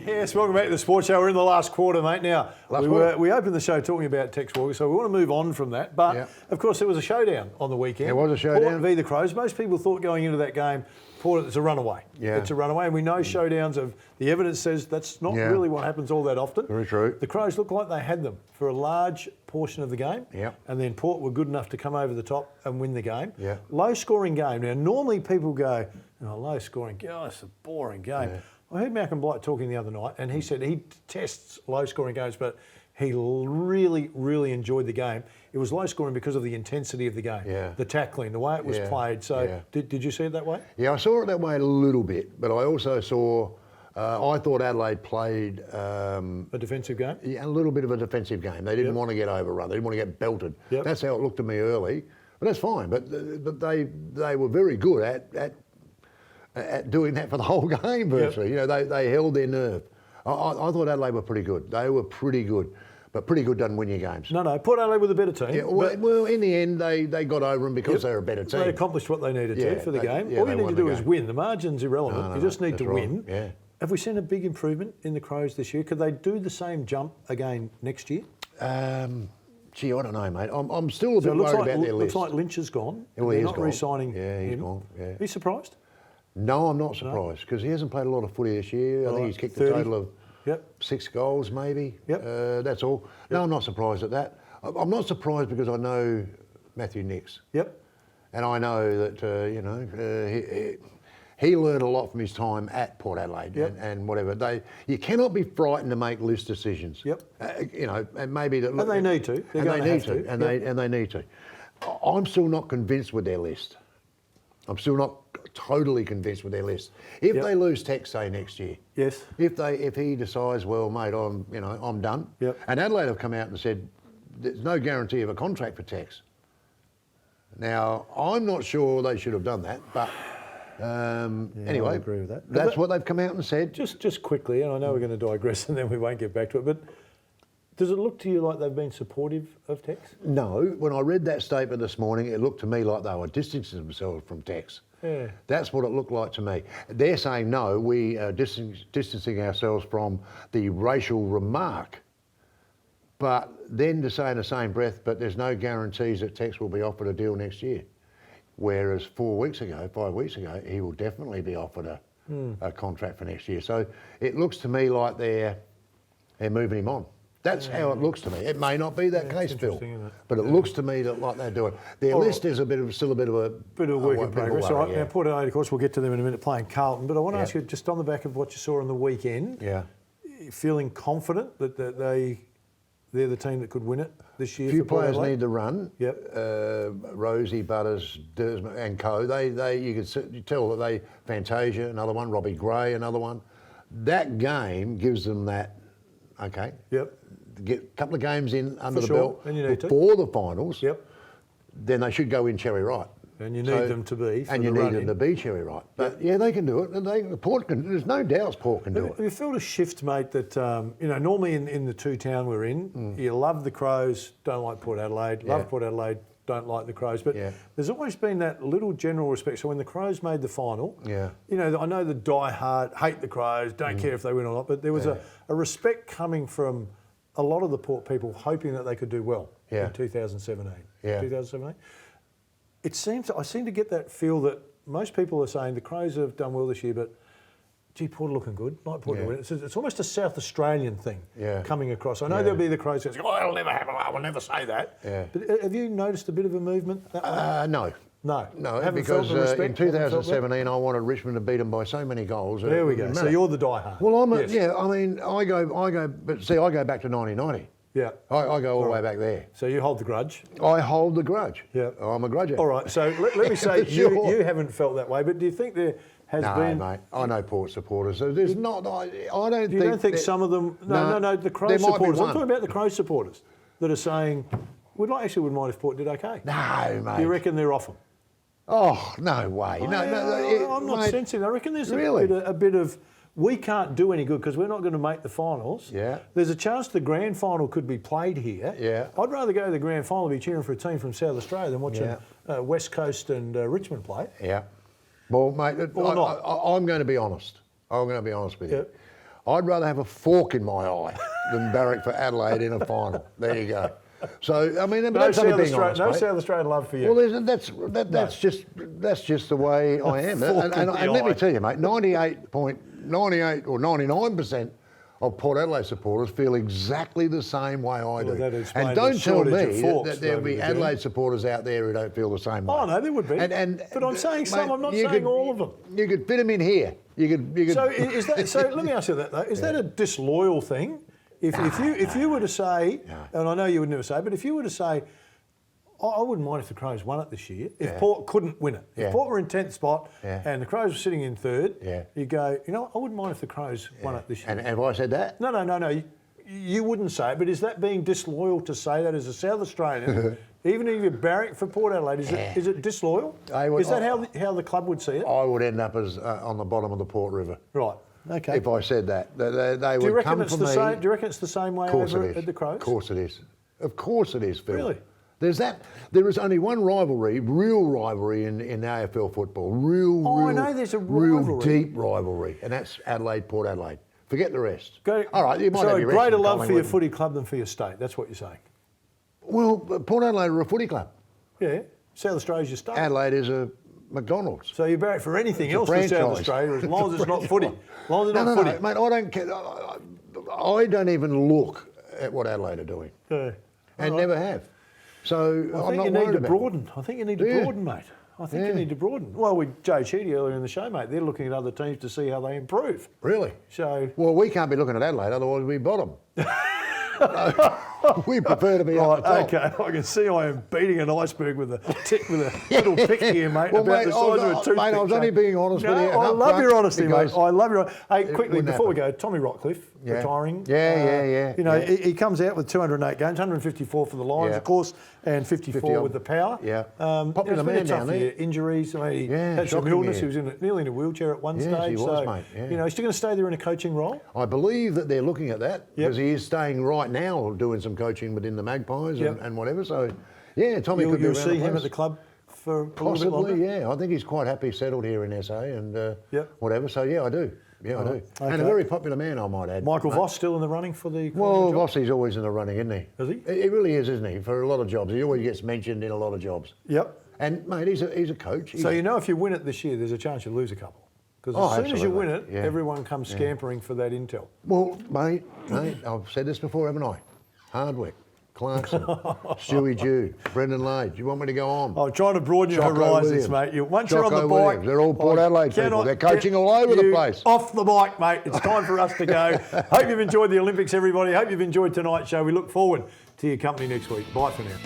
Yes, welcome back to the Sports Show. We're in the last quarter, mate. Now, we opened the show talking about Tex Walker, so we want to move on from that. But, of course, there was a showdown on the weekend. There was a showdown. Port v the Crows. Most people thought going into that game, Port, it's a runaway. Yeah. It's a runaway. And we know showdowns the evidence says that's not really what happens all that often. Very true. The Crows looked like they had them for a large portion of the game. Yeah. And then Port were good enough to come over the top and win the game. Yeah. Low scoring game. Now, normally people go, low scoring, it's a boring game. Yeah. I heard Malcolm Blight talking the other night, and he said he tests low-scoring games, but he really, really enjoyed the game. It was low-scoring because of the intensity of the game, the tackling, the way it was played. So did you see it that way? Yeah, I saw it that way a little bit, but I also saw, I thought Adelaide played... a defensive game? Yeah, a little bit of a defensive game. They didn't want to get overrun. They didn't want to get belted. Yep. That's how it looked to me early, but that's fine. But they were very good at doing that for the whole game virtually. Yep. They held their nerve. I thought Adelaide were pretty good. They were pretty good, but pretty good doesn't win your games. No, Port Adelaide were the better team. Yeah, well, in the end, they got over them because they were a better team. They accomplished what they needed to for the game. All you need to do is win. The margin's irrelevant. You just need to win. Yeah. Have we seen a big improvement in the Crows this year? Could they do the same jump again next year? Gee, I don't know, mate. I'm still a bit worried about their list. Looks like Lynch is gone. Well, They're he is not gone. re-signing Yeah, he's him. gone. Yeah. Are you surprised? No, I'm not surprised because he hasn't played a lot of footy this year. I think he's kicked 30. a total of 6 goals, maybe. Yep. That's all. No, I'm not surprised at that. I'm not surprised because I know Matthew Nicks. Yep. And I know that he learned a lot from his time at Port Adelaide and whatever. You cannot be frightened to make list decisions. Yep. And maybe that. And they need to. And they need to. I'm still not convinced with their list. I'm still not totally convinced with their list. If they lose Tex, say next year, if he decides, well, mate, I'm done. Yep. And Adelaide have come out and said there's no guarantee of a contract for Tex. Now I'm not sure they should have done that, but anyway, I agree with that. That's what they've come out and said. Just quickly, and I know we're going to digress, and then we won't get back to it, but. Does it look to you like they've been supportive of Tex? No. When I read that statement this morning, it looked to me like they were distancing themselves from Tex. Yeah. That's what it looked like to me. They're saying, no, we are distancing ourselves from the racial remark. But then to say in the same breath, but there's no guarantees that Tex will be offered a deal next year. Whereas 5 weeks ago, he will definitely be offered a contract for next year. So it looks to me like they're moving him on. That's how it looks to me. It may not be that case, Phil, but it looks to me that like they're doing. Their list is still a bit of a work in progress. All right, now Port Adelaide, of course, we'll get to them in a minute playing Carlton. But I want to ask you, just on the back of what you saw on the weekend, feeling confident that they're the team that could win it this year? A few for Port players Adelaide? need the run. Yep. Rosie, Butters, Dersman and co. You could tell that Fantasia, another one. Robbie Gray, another one. That game gives them that. Okay. Yep. Get a couple of games in under the belt before the finals. Yep. Then they should go in cherry right. And you need them to be. And you need them to be cherry right. But they can do it. And Port can. There's no doubt Port can do it. Have you felt a shift, mate? That normally in the two town we're in, you love the Crows, don't like Port Adelaide. Love Port Adelaide, don't like the Crows. But there's always been that little general respect. So when the Crows made the final, I know the die-hard hate the Crows, don't care if they win or not. But there was a respect coming from a lot of the Port people hoping that they could do well in 2017. 2017. I seem to get that feel that most people are saying the Crows have done well this year, but gee, Port are looking good. Like Port to win. It's almost a South Australian thing coming across. I know there'll be the Crows who say, it'll never happen. I will never say that. Yeah. But have you noticed a bit of a movement that way? No. No, because in 2017 I wanted Richmond to beat them by so many goals. There we go. So you're the diehard. Well, I go, but see, I go back to 1990. Yeah. I go all the way back there. So you hold the grudge? I hold the grudge. Yeah. I'm a grudger. All right, so let me say you haven't felt that way, but do you think there has been... No, mate, I know Port supporters. So there's not... I don't think... You don't think some of them... No, the Crow supporters. I'm talking about the Crow supporters that are saying, wouldn't mind if Port did okay. No, mate. Do you reckon they're off them? Oh, no way. I'm not sensing. I reckon there's a bit of... We can't do any good because we're not going to make the finals. Yeah. There's a chance the grand final could be played here. Yeah. I'd rather go to the grand final and be cheering for a team from South Australia than watching West Coast and Richmond play. Yeah. Well, mate, I'm going to be honest. I'm going to be honest with you. I'd rather have a fork in my eye than barrack for Adelaide in a final. There you go. So I mean, that's only being honest, no mate. South Australian love for you. Well, that's just the way I am. And let me tell you, mate, 98 or 99% of Port Adelaide supporters feel exactly the same way I do. And don't tell me that there'll be Adelaide supporters out there who don't feel the same way. Oh no, there would be. But I'm saying some. I'm not saying all of them. You could fit them in here. You could. So is that? So let me ask you that though. Is that a disloyal thing? If you were to say, and I know you would never say, but if you were to say, I wouldn't mind if the Crows won it this year. If Port couldn't win it, if Port were in 10th spot and the Crows were sitting in 3rd, you go, you know, I wouldn't mind if the Crows won it this year. And have I said that? No. You wouldn't say it, but is that being disloyal to say that as a South Australian? Even if you're barrack for Port Adelaide, is it disloyal? Is that how the club would see it? I would end up as on the bottom of the Port River. Right. Okay. If I said that, they would come for me. Do you reckon it's the same way over at the Crows? Of course it is. Of course it is, Phil. Really? There is only one rivalry, real rivalry in AFL football. I know there's a rivalry. Real deep rivalry, and that's Adelaide-Port Adelaide. Forget the rest. All right, you might have your greater love for your footy club than for your state. That's what you're saying. Well, Port Adelaide are a footy club. Yeah. South Australia's your state. Adelaide is a McDonald's. So you're barrack for anything else in South Australia as long as it's not footy. As long as it's not footy. No, mate, I don't care. I don't even look at what Adelaide are doing. And never have. So I'm not worried about it. I think you need to broaden, mate. I think you need to broaden. Well, with Joe Cheaty earlier in the show, mate, they're looking at other teams to see how they improve. Really? So. Well, we can't be looking at Adelaide, otherwise we bottom. We prefer to be up the top. Okay, I can see I am beating an iceberg with a little pick here, mate. Well, about mate, the size of a toothpick. Mate, I was only being honest with you. I love your honesty, mate. I love your. Hey, quickly before we go, Tommy Rockcliffe retiring. Yeah. You know, he comes out with 208 games, 154 for the Lions, of course, and 54 with the Power. Yeah. Popular man down there. Injuries. I mean, he had some illness. He was nearly in a wheelchair at one stage. He was, mate. Yeah. You know, he's still going to stay there in a coaching role. I believe that they're looking at that because he is staying right now doing some coaching within the Magpies and whatever. So, yeah, Tommy could be around. You'll see him at the club for possibly. A little bit longer. Yeah, I think he's quite happy settled here in SA and whatever. So yeah, I do. Yeah, I do. Okay. And a very popular man, I might add. Michael Voss still in the running for the. Well, Vossi's always in the running, isn't he? Is he? He really is, isn't he? For a lot of jobs, he always gets mentioned in a lot of jobs. Yep. And mate, he's a coach. So you know, if you win it this year, there's a chance you lose a couple. Because as soon as you win it, everyone comes scampering for that intel. Well, mate, I've said this before, haven't I? Hardwick, Clarkson, Stewie Jude, Brendan Lade. Do you want me to go on? I'm trying to broaden your horizons, mate. Once you're on the bike, they're all Port Adelaide people. They're coaching all over the place. Off the bike, mate. It's time for us to go. Hope you've enjoyed the Olympics, everybody. Hope you've enjoyed tonight's show. We look forward to your company next week. Bye for now.